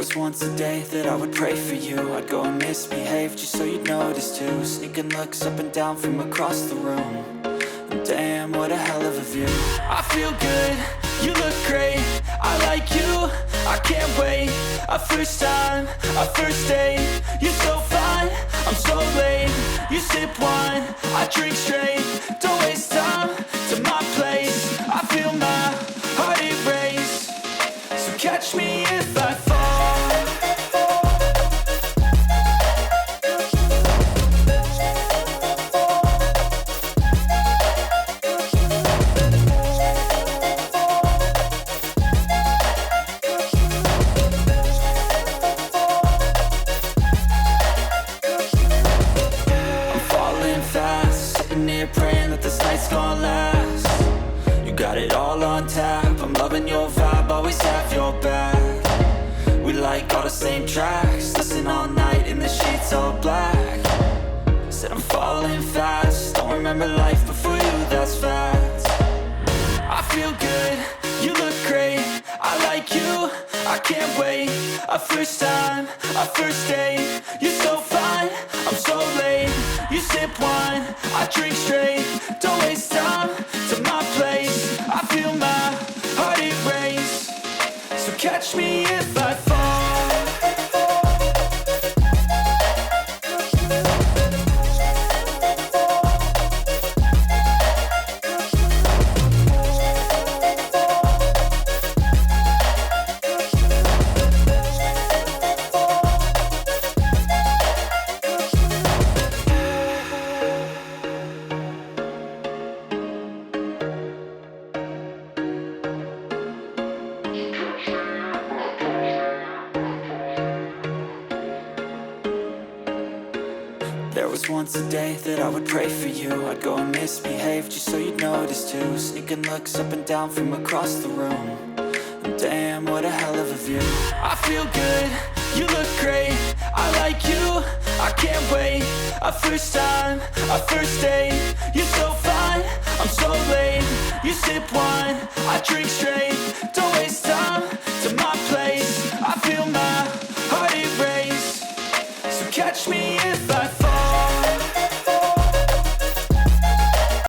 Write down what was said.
was once a day that I would pray for you. I'd go and misbehave just so you'd notice too. Sneaking looks up and down from across the room. And damn, what a hell of a view. I feel good, you look great, I like you, I can't wait. A first time, a first date, you're so fine, I'm so late. You sip wine, I drink straight, don't waste time to my place. I feel my heart erase, so catch me if I fall. Praying that this night's gonna last. You got it all on tap, I'm loving your vibe, always have your back. We like all the same tracks, listen all night in the sheets all black. Said I'm falling fast, don't remember life before you, that's fact. I feel good, you look great, I like you, I can't wait. A first time, a first date, you're so fine, I'm so late. You sip wine, I drink straight, don't waste time to my place. I feel my heart erase, so catch me if I fall. There was once a day that I would pray for you. I'd go and misbehave just so you'd notice too. Sneaking looks up and down from across the room. And damn, what a hell of a view. I feel good, you look great, I like you, I can't wait. A first time, a first date, you're so fine, I'm so late. You sip wine, I drink straight, don't waste time to my place. I feel my heart erase, so catch me if I fall.